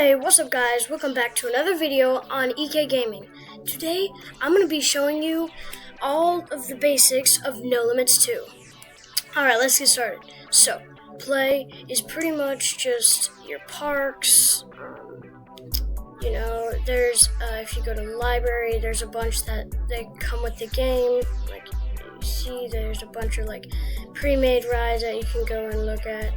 Hey, what's up guys? Welcome back to another video on EK Gaming. Today, I'm going to be showing you all of the basics of NoLimits 2. Alright, let's get started. So, play is pretty much just your parks. There's, if you go to the library, there's a bunch that they come with the game. Like, you see, there's a bunch of pre-made rides that you can go and look at.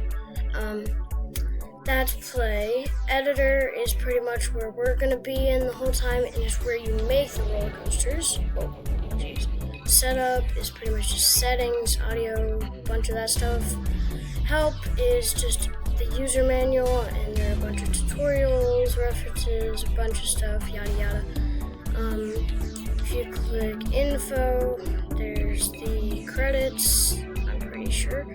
That's play. Editor is pretty much where we're going to be in the whole time, and is where you make the roller coasters. Oh, jeez. Setup is pretty much just settings, audio, a bunch of that stuff. Help is just the user manual, and there are a bunch of tutorials, references, a bunch of stuff, yada yada. If you click info, there's the credits, I'm pretty sure.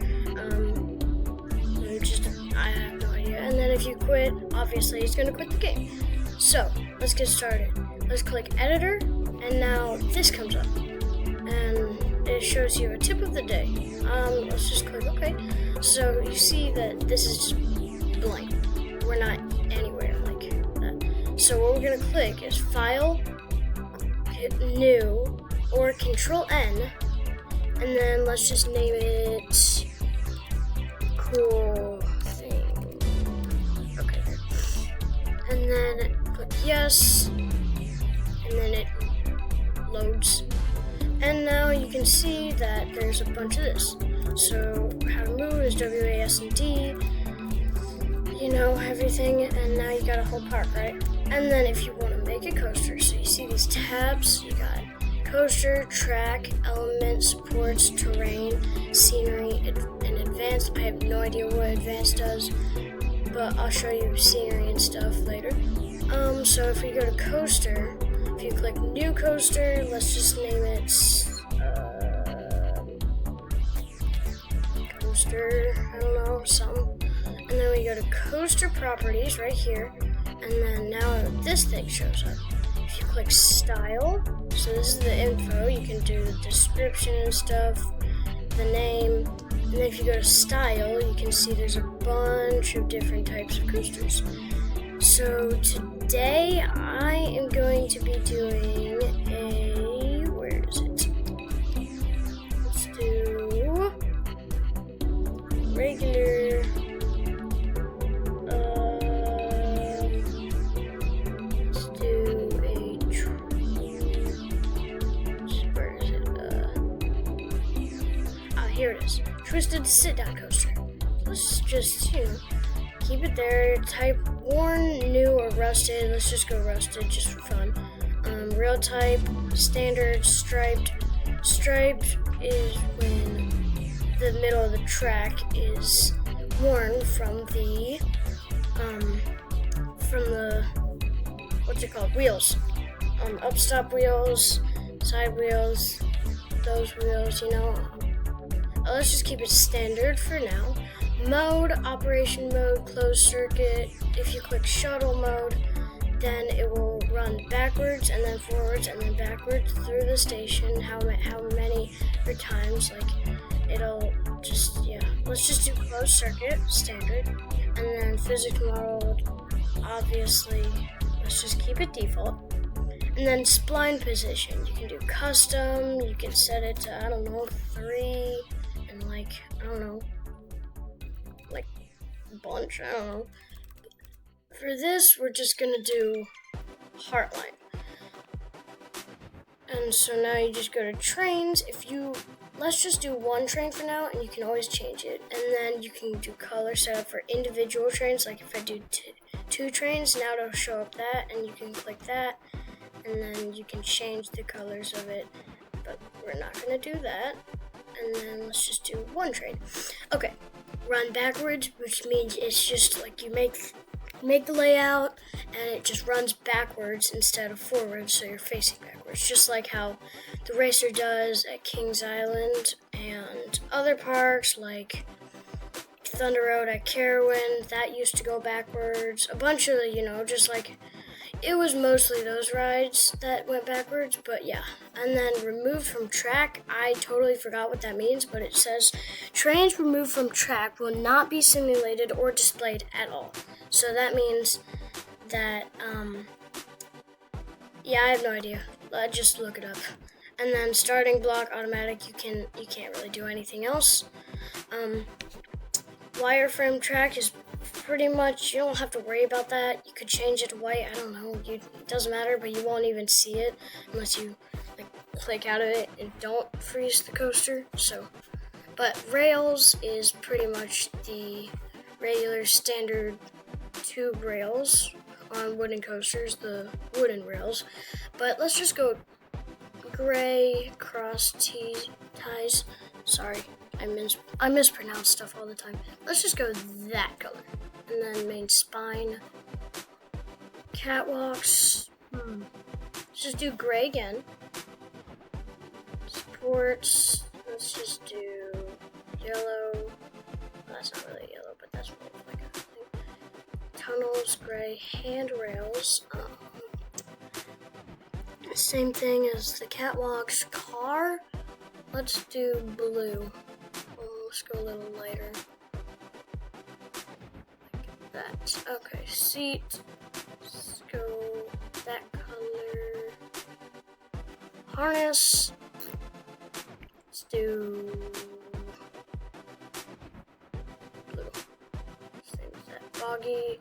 I have no idea. And then if you quit, obviously it's going to quit the game. So, let's get started. Let's click editor, and now this comes up. And it shows you a tip of the day. Let's just click OK. So, you see that this is just blank. We're not anywhere like that. So, what we're going to click is File, hit New, or Control N, and then let's just name it Cool. And then click yes, and then it loads. And now you can see that there's a bunch of this. So how to move is WAS and D, everything, and now you got a whole park, right? And then if you want to make a coaster, so you see these tabs, you got coaster, track, element, supports, terrain, scenery, and advanced. I have no idea what advanced does, but I'll show you scenery and stuff later. So if we go to coaster, if you click new coaster, let's just name it coaster, I don't know, something. And then we go to coaster properties right here, and then now this thing shows up. If you click style, so this is the info, you can do the description and stuff, the name. And then if you go to style, you can see there's a bunch of different types of coasters. So today I am going to be doing where is it? Let's do regular, let's do where is it? Here it is. Twisted sit-down coaster. Let's just, keep it there. Type worn, new, or rusted. Let's just go rusted, just for fun. Real type, standard, striped. Striped is when the middle of the track is worn from the what's it called? Wheels. Upstop wheels, side wheels, those wheels, Let's just keep it standard for now. Mode, operation mode, closed circuit. If you click shuttle mode, then it will run backwards and then forwards and then backwards through the station. How many times? It'll just, Let's just do closed circuit, standard. And then physics mode, obviously, let's just keep it default. And then spline position. You can do custom, you can set it to, 3. Bunch, I don't know. For this, we're just gonna do Heartline. And so now you just go to trains. Let's just do one train for now, and you can always change it. And then you can do color setup for individual trains. Like if I do two trains, now it'll show up that, and you can click that, and then you can change the colors of it. But we're not gonna do that. And then let's just do one train. Okay. Run backwards, which means it's just you make the layout and it just runs backwards instead of forwards, so you're facing backwards, just like how the racer does at Kings Island and other parks like Thunder Road at Carowin. That used to go backwards. A bunch of it was mostly those rides that went backwards, but yeah. And then removed from track, I totally forgot what that means, but it says trains removed from track will not be simulated or displayed at all. So that means that, yeah, I have no idea. Just look it up. And then starting block automatic, you can't really do anything else. Wireframe track is pretty much, you don't have to worry about that. You could change it to white, I don't know, it doesn't matter, but you won't even see it unless you click out of it and don't freeze the coaster. But rails is pretty much the regular standard tube rails on wooden coasters, the wooden rails. But let's just go gray cross ties. Sorry, I mispronounce stuff all the time. Let's just go that color. And then main spine. Catwalks. Let's just do gray again. Supports. Let's just do yellow. Well, that's not really yellow, but that's more like a thing. Tunnels, gray. Handrails. Same thing as the catwalks. Car. Let's do blue. Let's go a little lighter. Like that. Okay, seat. Let's go that color. Harness. Let's do blue. Same as that. Boggy.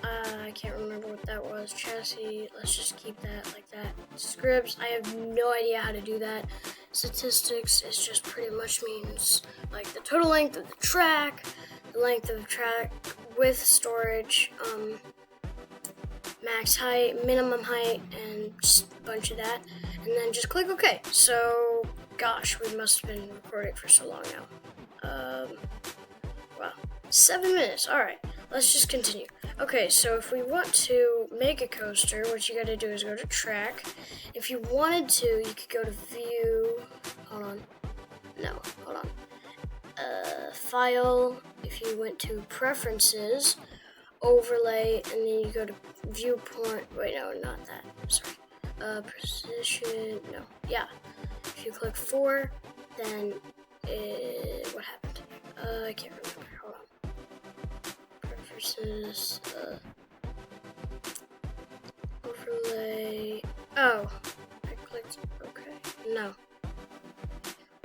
I can't remember what that was. Chassis. Let's just keep that like that. Scripts. I have no idea how to do that. Statistics is just pretty much means like the total length of the track, the length of the track with storage, max height, minimum height, and just a bunch of that. And then just click OK. So, gosh, we must have been recording for so long now. Wow, 7 minutes. All right, let's just continue. Okay, so if we want to make a coaster, what you gotta do is go to track. If you wanted to, you could go to view, file. If you went to preferences, overlay, and then you go to viewpoint, wait, no, not that, sorry. Position, no, yeah. If you click 4, then what happened? I can't remember, hold on. Preferences, overlay, oh, I clicked, okay, no.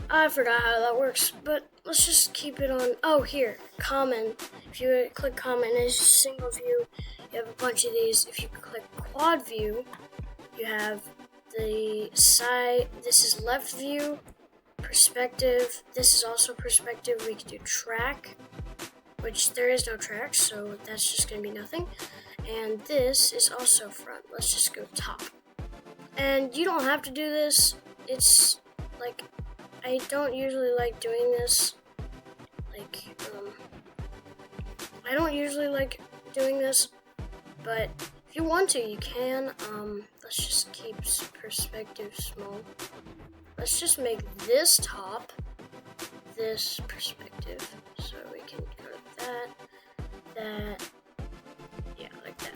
I forgot how that works, but let's just keep it on, oh, here, common. If you click common, it's single view, you have a bunch of these. If you click quad view, you have the side, this is left view, perspective, this is also perspective. We can do track, which there is no track, so that's just gonna be nothing. And this is also front. Let's just go top. And you don't have to do this. It's like, I don't usually like doing this. I don't usually like doing this, but if you want to, you can. Let's just keep perspective small. Let's just make this top, this perspective. So we can go to that, yeah, like that.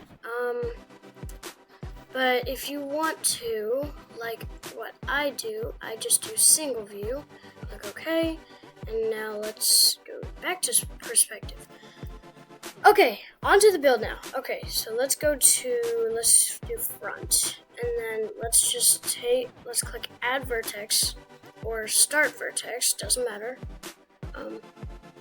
But if you want to, like what I do, I just do single view, click OK, and now let's go back to perspective. Okay, onto the build now. Okay, so let's do front, and then let's click add vertex or start vertex, doesn't matter.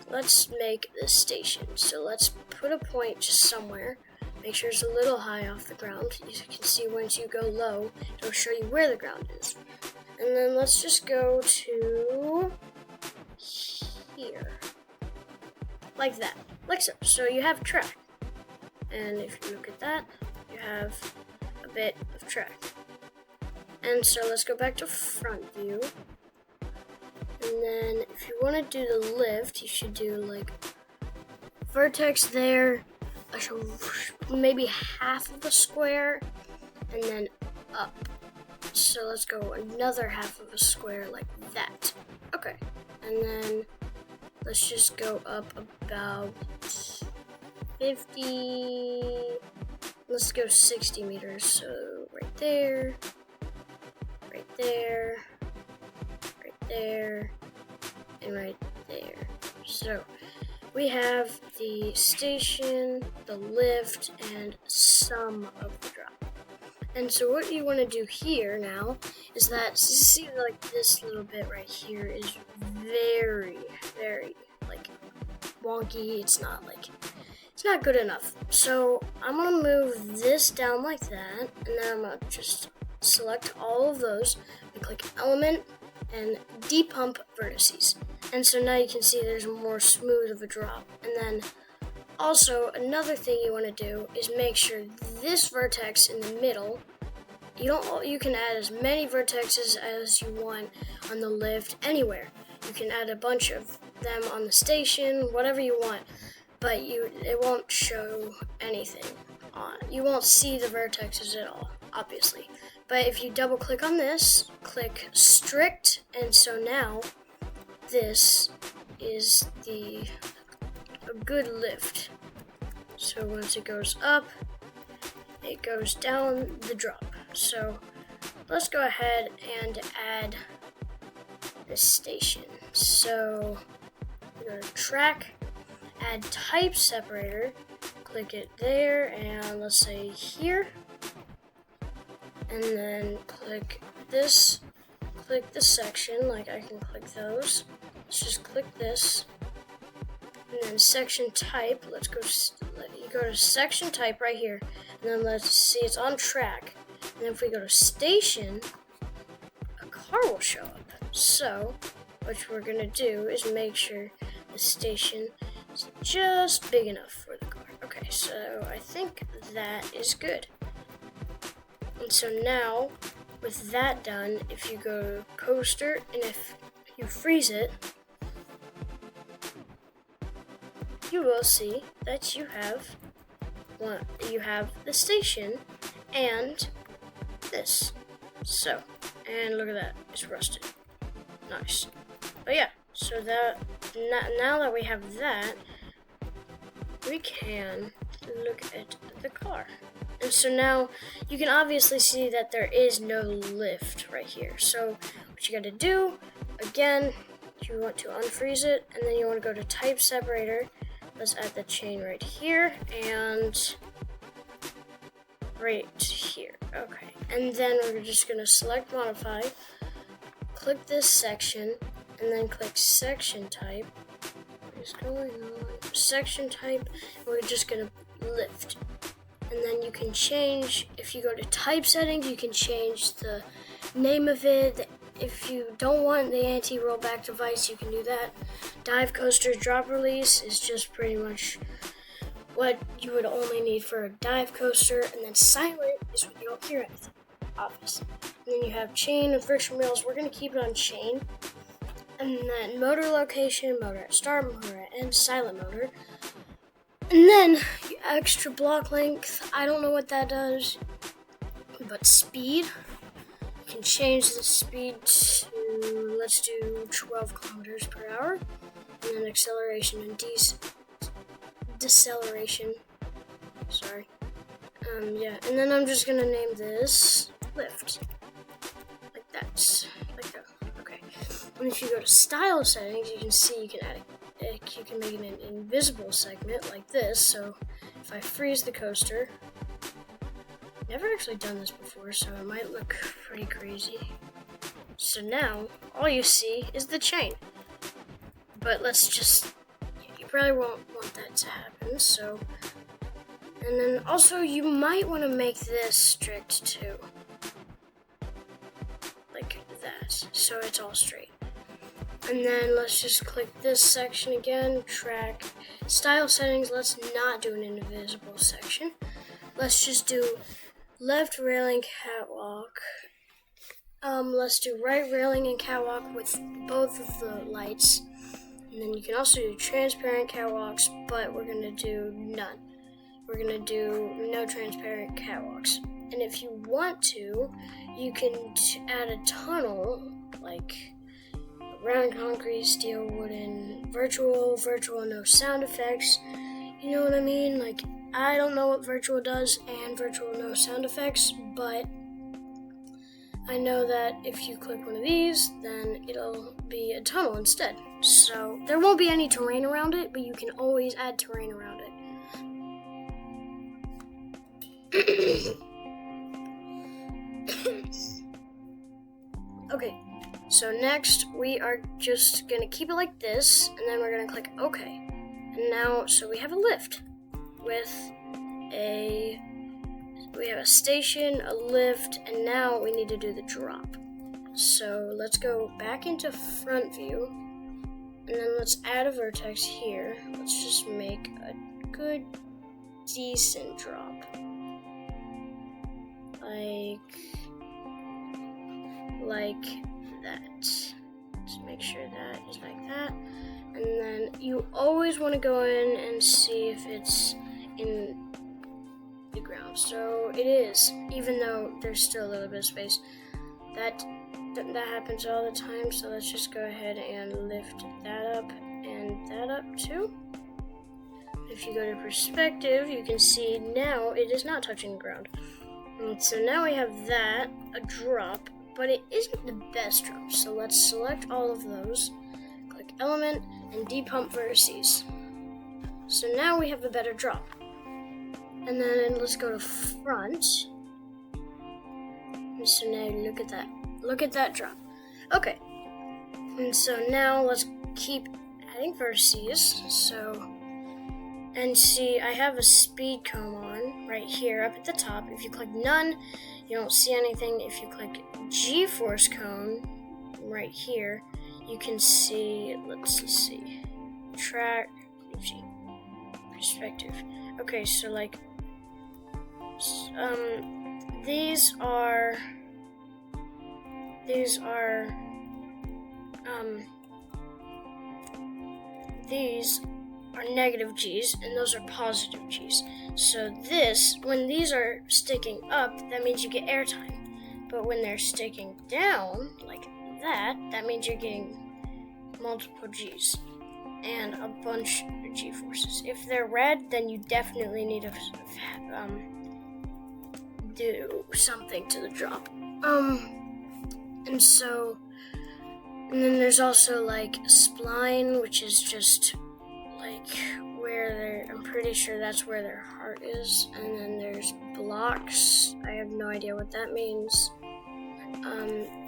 Let's make this station. So let's put a point just somewhere. Make sure it's a little high off the ground. As you can see, once you go low, it'll show you where the ground is. And then let's just go to here. Like that. Like so. So you have track. And if you look at that, you have a bit of track. And so let's go back to front view. And then if you want to do the lift, you should do like vertex there, maybe half of a square, and then up. So let's go another half of a square like that. Okay, and then let's just go up about 50, let's go 60 meters. So right there, right there, right there, and right there. So we have the station, the lift, and some of the drop. And so what you want to do here now is that, see like this little bit right here is very, very like wonky. It's not good enough. So I'm gonna move this down like that, and then I'm gonna just select all of those and click element and depump vertices. And so now you can see there's more smooth of a drop. And then also another thing you want to do is make sure this vertex in the middle, you can add as many vertexes as you want on the lift anywhere. You can add a bunch of them on the station, whatever you want, but it won't show anything on. You won't see the vertexes at all, obviously. But if you double click on this, click strict, and so now this is a good lift. So once it goes up, it goes down the drop. So let's go ahead and add the station. So we go to track, add type separator, click it there, and let's say here, and then click this section, like I can click those. Let's just click this, and then section type, you go to section type right here, and then let's see it's on track. And then if we go to station, a car will show up. So what we're gonna do is make sure the station is just big enough for the car. Okay, so I think that is good. And so now with that done, if you go to coaster and if you freeze it, you will see that you have the station and this. So, and look at that, it's rusted. Nice. But yeah, so now that we have that, we can look at the car. And so now you can obviously see that there is no lift right here. So what you gotta do, again, you want to unfreeze it, and then you want to go to type separator. Let's add the chain right here and right here. Okay, and then we're just gonna select modify, click this section, and then click section type. What is going on? Section type, and we're just gonna lift. And then you can change, if you go to type settings, you can change the name of it. If you don't want the anti-rollback device, you can do that. Dive coaster drop release is just pretty much what you would only need for a dive coaster. And then silent is when you don't hear anything, obviously. And then you have chain and friction wheels. We're going to keep it on chain. And then motor location, motor at start, motor at end, silent motor. And then extra block length, I don't know what that does, but speed. You can change the speed to, let's do 12 kilometers per hour. And then acceleration and deceleration. Sorry. Yeah, and then I'm just gonna name this lift. Like that. Okay. And if you go to style settings, you can see you can make it an invisible segment like this. So if I freeze the coaster, never actually done this before, so it might look pretty crazy. So now all you see is the chain. But you probably won't want that to happen. So, and then also you might want to make this strict too, like that, so it's all straight. And then let's just click this section again, track, style settings. Let's not do an invisible section. Let's just do left railing catwalk. Let's do right railing and catwalk with both of the lights. And then you can also do transparent catwalks, but we're gonna do none. We're gonna do no transparent catwalks. And if you want to, you can add a tunnel, like round concrete, steel, wooden, virtual, no sound effects. You know what I mean? Like, I don't know what virtual does and virtual no sound effects, but I know that if you click one of these, then it'll be a tunnel instead. So there won't be any terrain around it, but you can always add terrain around it. Okay, so next we are just gonna keep it like this, and then we're gonna click OK. And now, so we have a lift with we have a station, a lift, and now we need to do the drop. So let's go back into front view, and then let's add a vertex here. Let's just make a good, decent drop. Like that. Just make sure that is like that. And then you always want to go in and see if it's in the ground. So it is, even though there's still a little bit of space. That happens all the time, so let's just go ahead and lift that up and that up too. If you go to perspective, you can see now it is not touching the ground. And so now we have that, a drop, but it isn't the best drop. So let's select all of those, click element, and depump vertices. So now we have a better drop. And then let's go to front. And so now look at that. Look at that drop. Okay. And so now let's keep adding vertices. So, and see, I have a speed comb on right here up at the top. If you click none, you don't see anything. If you click G-force cone right here, you can see, let's see, track, perspective. Okay, so like, these are negative G's, and those are positive G's. So this, when these are sticking up, that means you get airtime. But when they're sticking down, like that means you're getting multiple G's and a bunch of G-forces. If they're red, then you definitely need to do something to the drop. And then there's also like spline, which is just like where I'm pretty sure that's where their heart is. And then there's blocks. I have no idea what that means.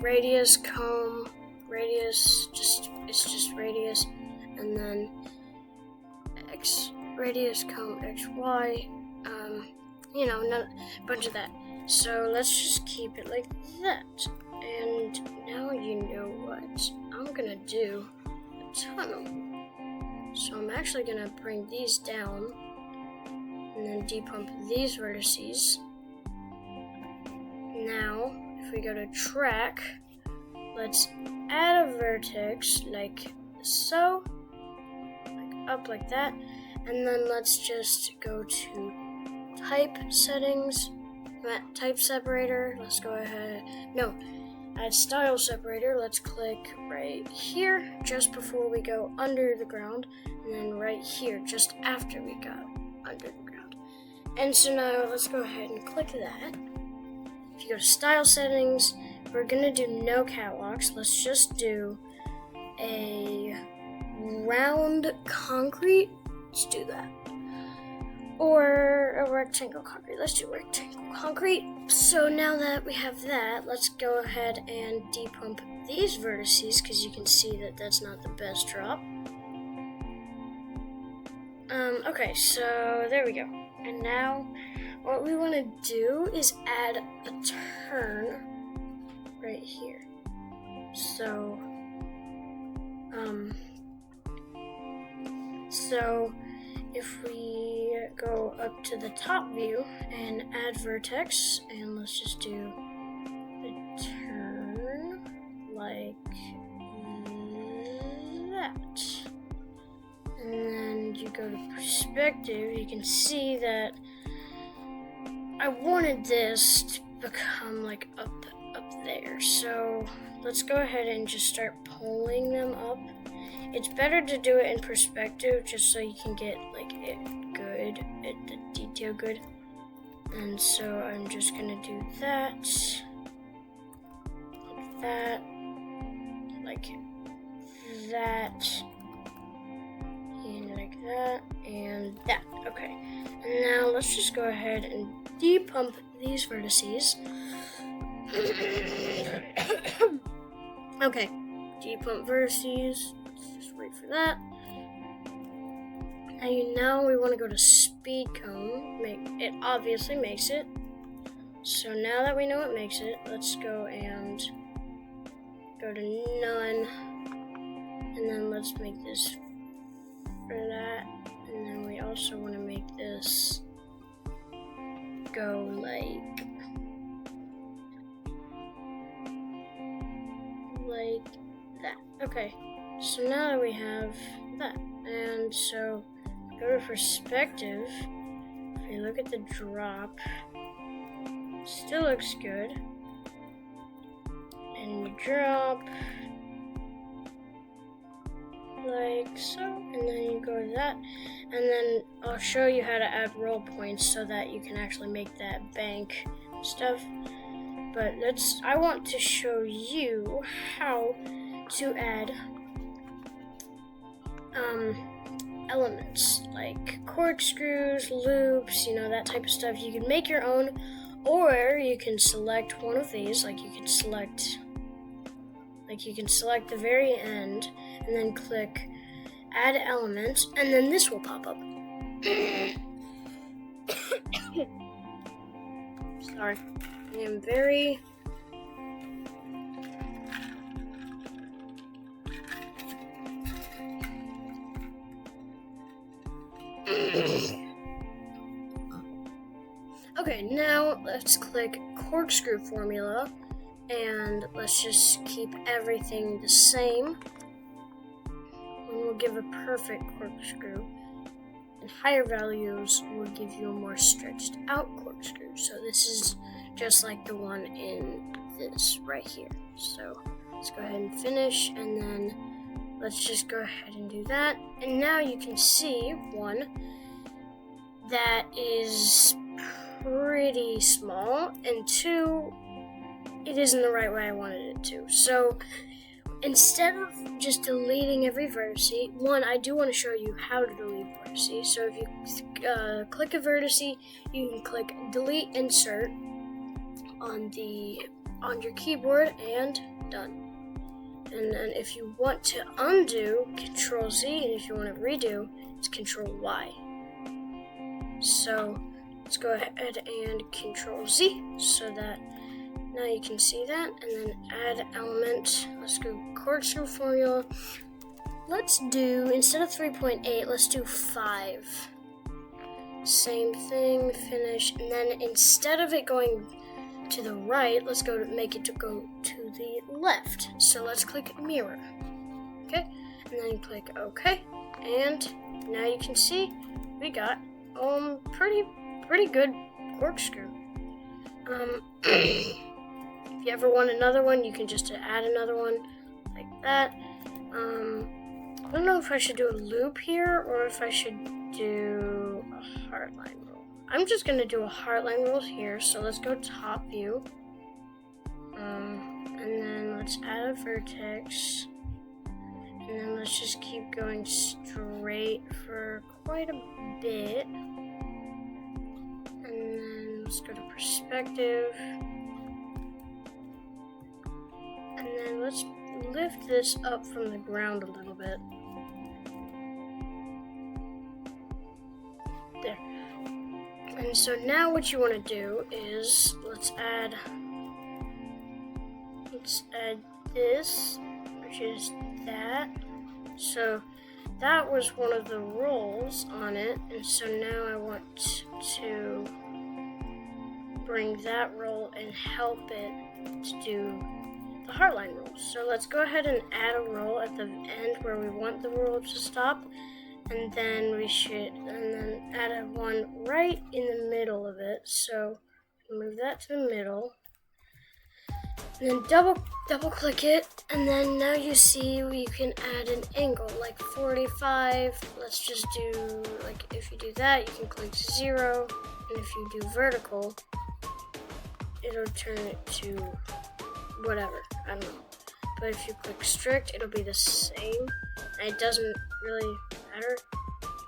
Radius, comb, radius, it's just radius. And then radius, comb, XY. A bunch of that. So let's just keep it like that. And now you know what I'm gonna do, a tunnel. So I'm actually gonna bring these down and then depump these vertices. Now, if we go to track, let's add a vertex like so, like up like that, and then let's just go to type settings, type separator. Let's go ahead, add style separator. Let's click right here just before we go under the ground, and then right here just after we got under the ground. And so now let's go ahead and click that. If you go to style settings, we're gonna do no catwalks. Let's just do a round concrete. Let's do that. Or a rectangle concrete. Let's do rectangle concrete. So now that we have that, let's go ahead and depump these vertices, because you can see that that's not the best drop. Okay, so there we go. And now what we want to do is add a turn right here. So if we go up to the top view and add vertex, and let's just do a turn like that. And then you go to perspective, you can see that I wanted this to become like up there. So let's go ahead and just start pulling them up. It's better to do it in perspective just so you can get like it good, the detail good. And so I'm just gonna do that. that, like that, and like that, and that. Okay, and now let's just go ahead and depump these vertices. Okay, depump vertices. Let's just wait for that. And now we want to go to speed cone. It obviously makes it. So now that we know it makes it, let's go and go to none. And then let's make this for that. And then we also want to make this go like that. Okay, so now that we have that, and so go to perspective. If you look at the drop, still looks good. And you drop like so, and then you go to that, and then I'll show you how to add roll points so that you can actually make that bank stuff. But I want to show you how to add elements like corkscrews, loops, that type of stuff. You can make your own, or you can select one of these. Like you can select the very end and then click add element, and then this will pop up. Sorry, I am very okay, now let's click corkscrew formula, and let's just keep everything the same. And we'll give a perfect corkscrew, and higher values will give you a more stretched out corkscrew. So this is just like the one in this right here. So let's go ahead and finish, and then let's just go ahead and do that. And now you can see one that is pretty small, and two, it isn't the right way I wanted it to. So instead of just deleting every vertex, one, I do want to show you how to delete vertices. So if you click a vertex, you can click delete insert on your keyboard, and done. And then if you want to undo, Control Z, and if you want to redo, it's Control Y. So let's go ahead and Control Z so that now you can see that, and then add element. Let's go corkscrew formula. Let's do, instead of 3.8, let's do 5. Same thing, finish, and then instead of it going to the right, let's make it to go to the left. So let's click mirror. Okay, and then click OK, and now you can see we got pretty good corkscrew. If you ever want another one, you can just add another one like that. I don't know if I should do a loop here or if I should do a heartline roll. I'm just going to do a heartline roll here, so let's go top view. And then let's add a vertex. And then let's just keep going straight for quite a bit. And then let's go to perspective. And then let's lift this up from the ground a little bit. There. And so now what you want to do is let's add this, which is that. So that was one of the rolls on it, and so now I want to bring that roll and help it to do the heartline roll. So let's go ahead and add a roll at the end where we want the roll to stop, and then add one right in the middle of it. So move that to the middle, and then double click it, and then now you see you can add an angle like 45. Let's just do, like, if you do that, you can click 0, and if you do vertical, it'll turn it to whatever. I don't know. But if you click strict, it'll be the same. And it doesn't really matter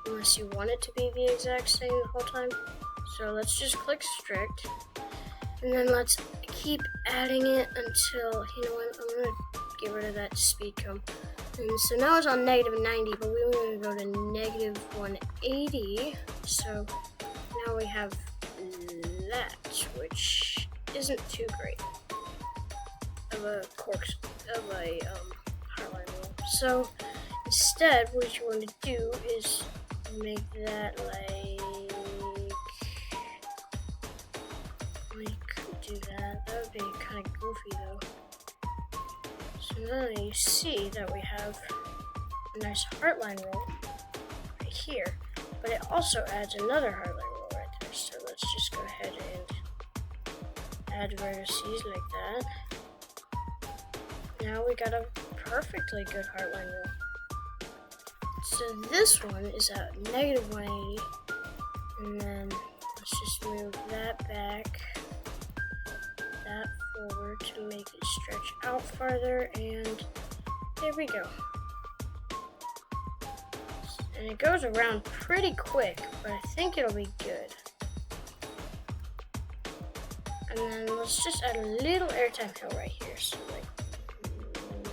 unless you want it to be the exact same the whole time. So let's just click strict. And then let's keep adding it until, you know what, I'm gonna get rid of that speed cone. And so now it's on -90, but we want to go to -180. So now we have that, which isn't too great of a hardline rule. So instead, what you want to do is make that we could do that. That would be kind of goofy though. So now you see that we have a nice heartline roll right here, but it also adds another heartline roll right there. So let's just go ahead and add vertices like that. Now we got a perfectly good heartline roll. So this one is at -180, and then let's just move that back, that forward to make it stretch out farther, and there we go. And it goes around pretty quick, but I think it'll be good. And then let's just add a little airtime hill right here, so like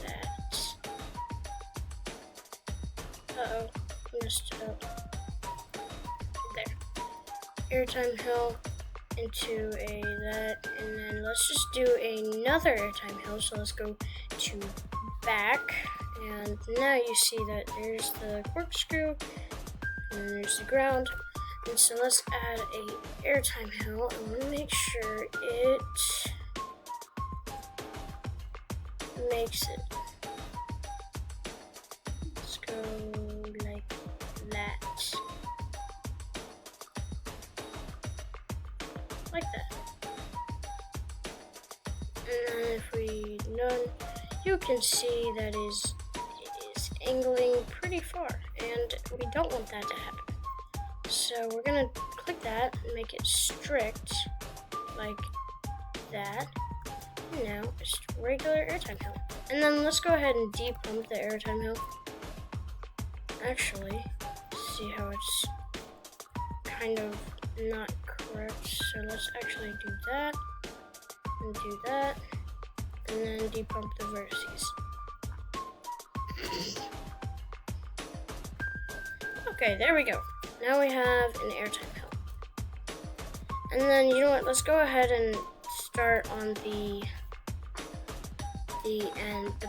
that. Uh-oh, messed it up. There. Airtime hill into that, and then let's just do another airtime hill. So let's go to back, and now you see that there's the corkscrew, and there's the ground. And so let's add a airtime hill, and we'll make sure it makes it. Let's go like that. Like that. And then if we none, you can see that it is angling pretty far, and we don't want that to happen. So we're gonna click that and make it strict like that. And now it's regular airtime hill. And then let's go ahead and depump the airtime hill. Actually, see how it's kind of not correct. So let's actually do that and do that, and then depump the vertices. Okay, there we go. Now we have an airtime hill. And then, you know what, let's go ahead and start on the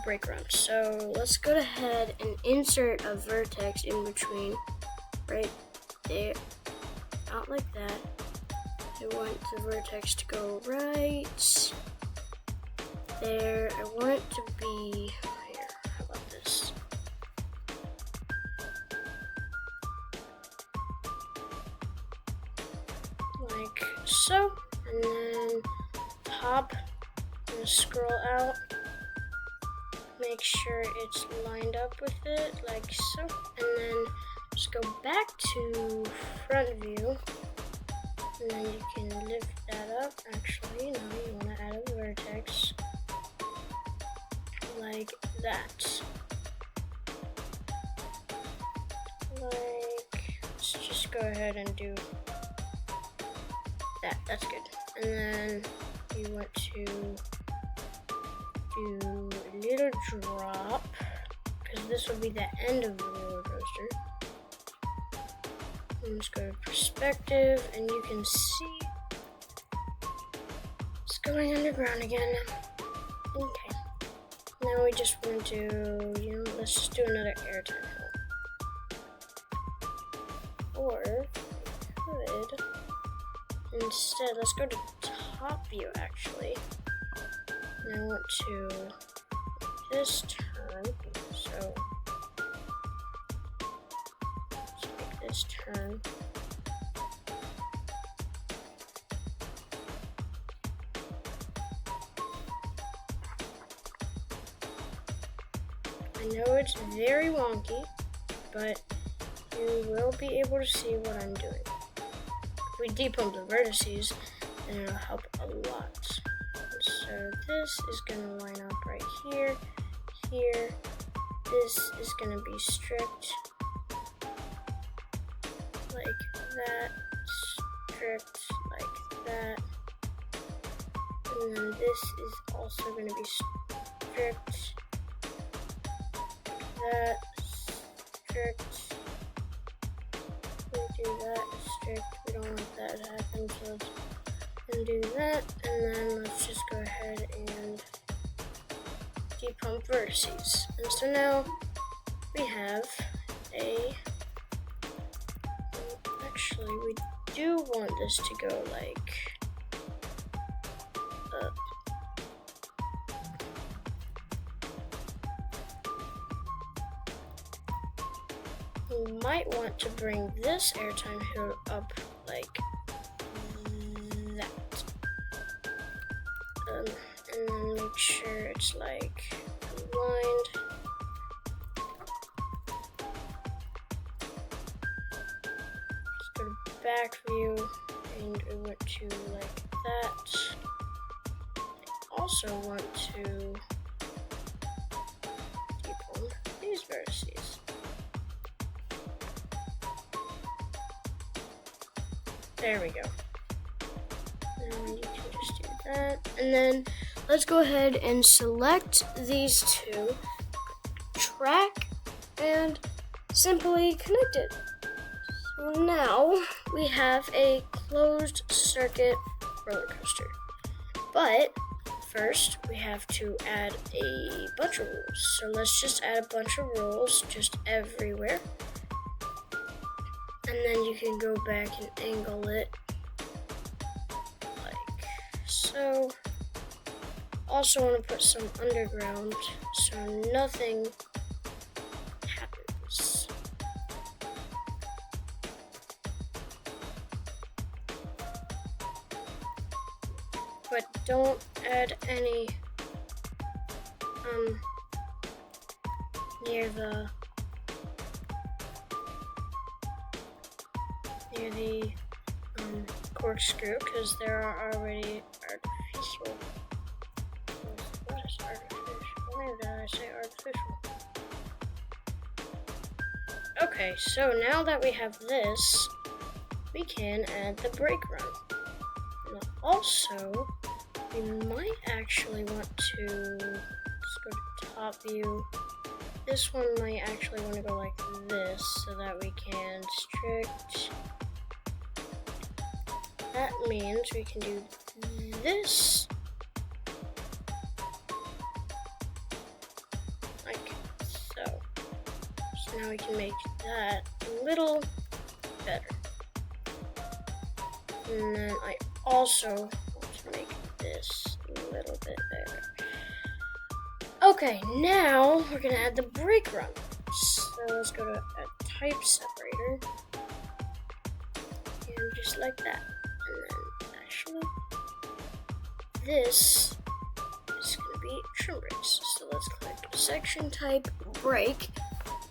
break run. So let's go ahead and insert a vertex in between, right there, not like that. I want the vertex to go right there. I want it to be here. How about this? Like so, and then hop and scroll out. Make sure it's lined up with it, like so, and then just go back to front view, and then you can lift that up. Actually, now you want to add a vertex like that. Let's just go ahead and do that. That's good. And then you want to do a little drop, because this will be the end of the roller coaster. Let's go to perspective, and you can see it's going underground again. Okay. Now we just want to, let's just do another airtime hill. Or we could instead, let's go to top view actually. And I want to make this turn, so let's make this turn. I know it's very wonky, but you will be able to see what I'm doing. If we depump the vertices, then it'll help a lot. So So this is gonna line up right here, here. This is gonna be strict like that, strict like that. And then this is also gonna be strict that, strict. We do that, strict. We don't want that to happen, so let's do that. And then let's just go ahead and depump vertices. And so now we have a, actually we do want this to go like up. We might want to bring this airtime hill up like that. And then make sure it's like aligned. Let's go to back view and we want to like that. Also want to depump these vertices. There we go. Now you can just do that. And then let's go ahead and select these two, track, and simply connect it. So now we have a closed circuit roller coaster. But first we have to add a bunch of rules. So let's just add a bunch of rules just everywhere. And then you can go back and angle it like so. Also want to put some underground so nothing happens. But don't add any near the corkscrew, because there are already artificial. What is artificial? Why did I say artificial? Okay, so now that we have this, we can add the brake run. And also, we might actually want to, let's go to top view. This one might actually want to go like this so that we can strict. That means we can do this like so. So now we can make that a little better. And then I also want to make this a little bit better. Okay, now we're gonna add the brake run. So let's go to a type separator. And just like that. And then actually, this is gonna be trim brakes. So let's click section type brake.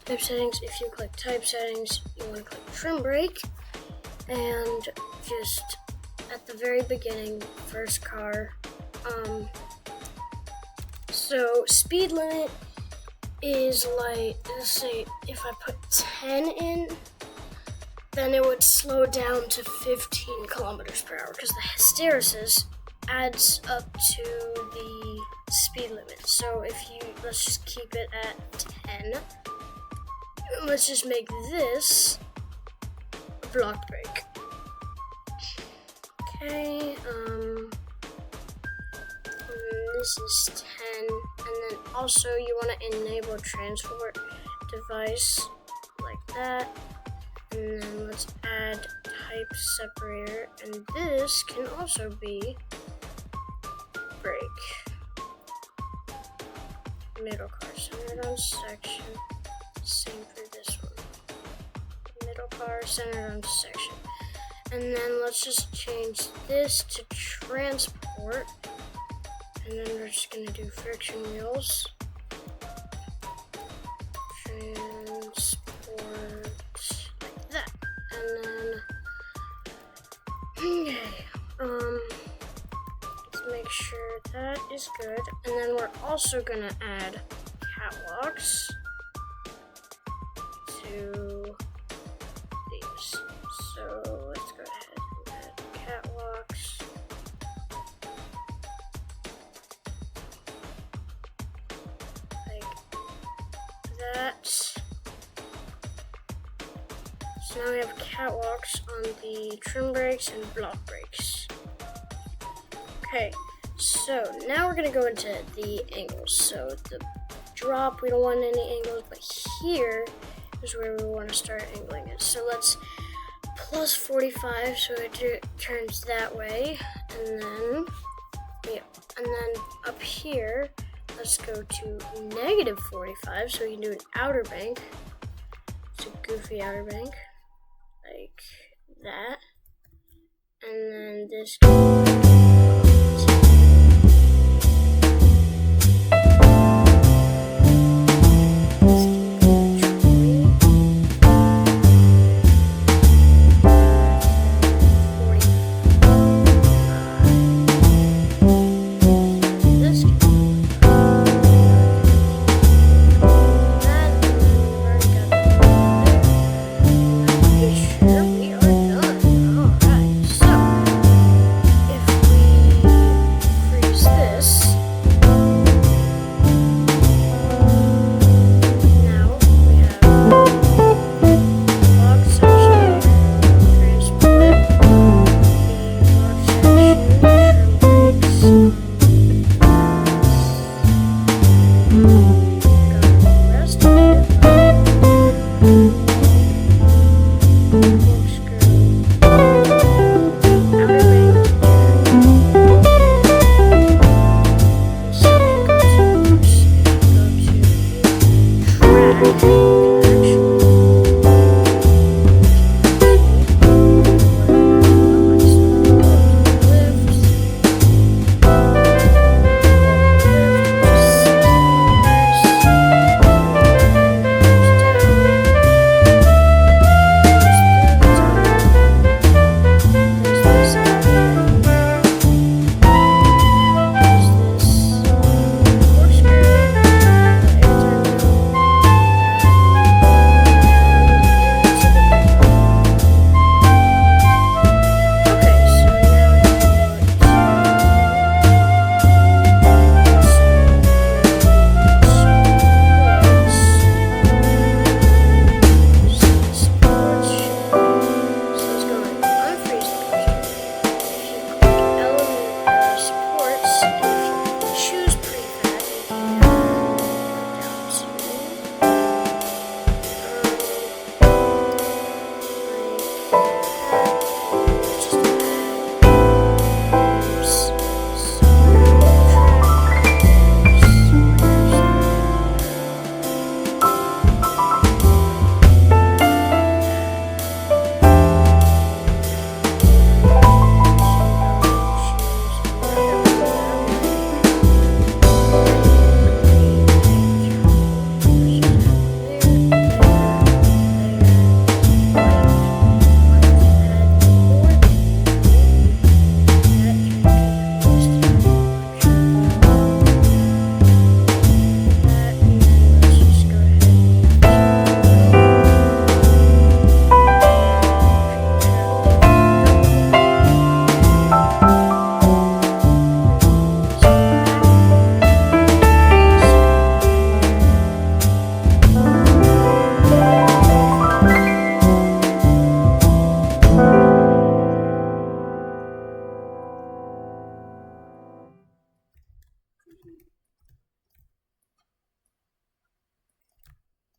Type settings, if you click type settings, you wanna click trim brake. And just at the very beginning, first car, so speed limit is like, let's say if I put 10 in, then it would slow down to 15 kilometers per hour because the hysteresis adds up to the speed limit. So if you, let's just keep it at 10. Let's just make this a block brake. Okay, this is 10, and then also you want to enable transport device like that, and then let's add type separator, and this can also be brake. Middle car centered on section, same for this one. Middle car centered on section. And then let's just change this to transport. And then we're just gonna do friction wheels. Transport like that. And then okay. Let's make make sure that is good. And then we're also gonna add catwalks to these. So let's go ahead and add catwalks. Like that. So now we have catwalks on the trim brakes and block brakes. Okay, so now we're gonna go into the angles. So the drop, we don't want any angles, but here is where we want to start angling it. So let's plus 45, so it turns that way, and then up here, let's go to negative 45, so we can do an outer bank. It's a goofy outer bank, like that, and then this.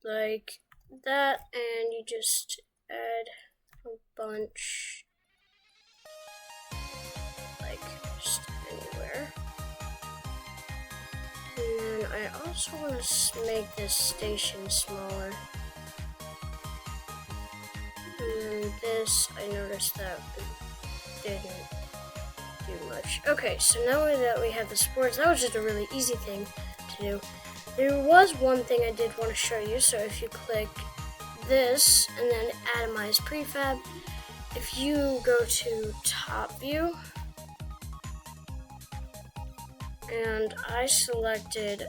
Like that, and you just add a bunch, like just anywhere. And then I also want to make this station smaller. And then this, I noticed that it didn't do much. Okay, so now that we have the sports, that was just a really easy thing to do. There was one thing I did want to show you. So if you click this and then atomize prefab, if you go to top view and I selected,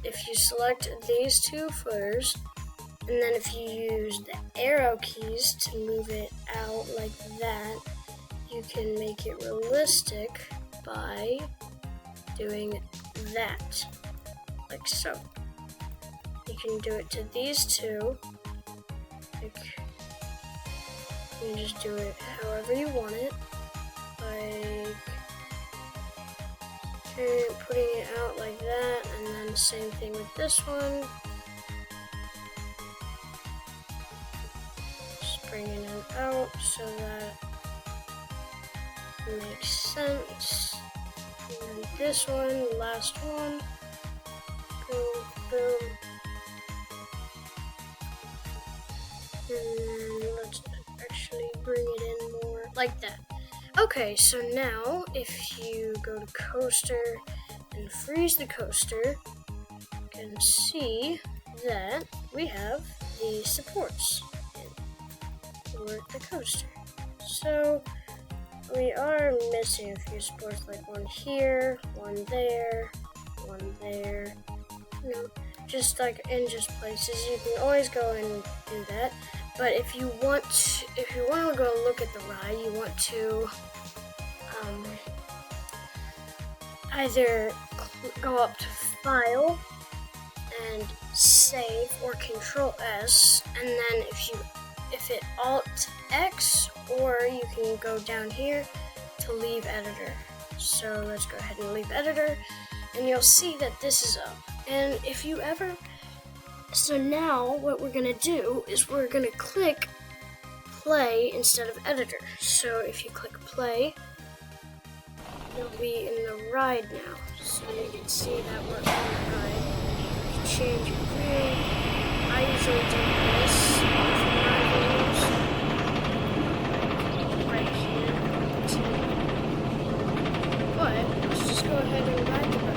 if you select these two footers, and then if you use the arrow keys to move it out like that, you can make it realistic by doing that, like so. You can do it to these two, like, you can just do it however you want it, like putting it out like that, and then same thing with this one. Just bringing it out so that it makes sense. And then this one, last one, boom, boom. And then let's actually bring it in more like that. Okay, so now if you go to coaster and freeze the coaster, you can see that we have the supports for the coaster. So we are missing a few supports, like one here, one there, you know, just like in just places. You can always go and do that. But if you want to go look at the ride, you want to either go up to File and Save, or Control S, and then if it Alt X, or you can go down here to Leave Editor. So let's go ahead and leave Editor, and you'll see that this is up. And if you ever So now what we're going to do is we're going to click play instead of editor. So if you click play, you'll be in the ride now. So you can see that we're on the ride. You can change your view. I usually do this for my videos. Right here. But let's just go ahead and ride the ride.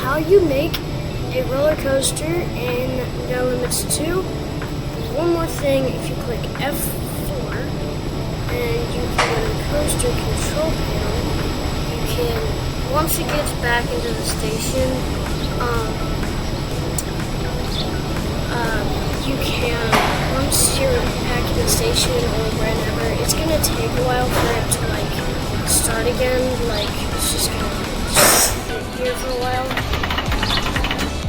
How you make a roller coaster in NoLimits 2. There's one more thing. If you click F4 and you can go to the coaster control panel, you can, once it gets back into the station, you can, once you're back in the station or wherever, it's gonna take a while for it to like start again. Like it's just gonna sit here for a while.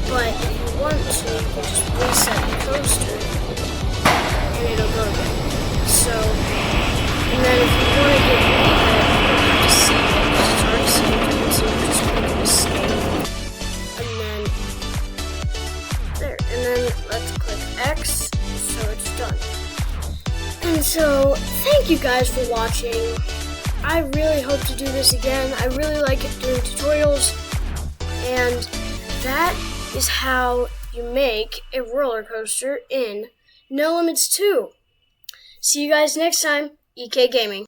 But if you want to, you can just reset the coaster and it'll go again. So, and then if you want to get rid of it, you don't have to save it because it's already saved. So you just click escape. And then there. And then let's click X so it's done. And so, thank you guys for watching. I really hope to do this again. I really like doing tutorials. And that is how you make a roller coaster in NoLimits 2. See you guys next time. EK Gaming.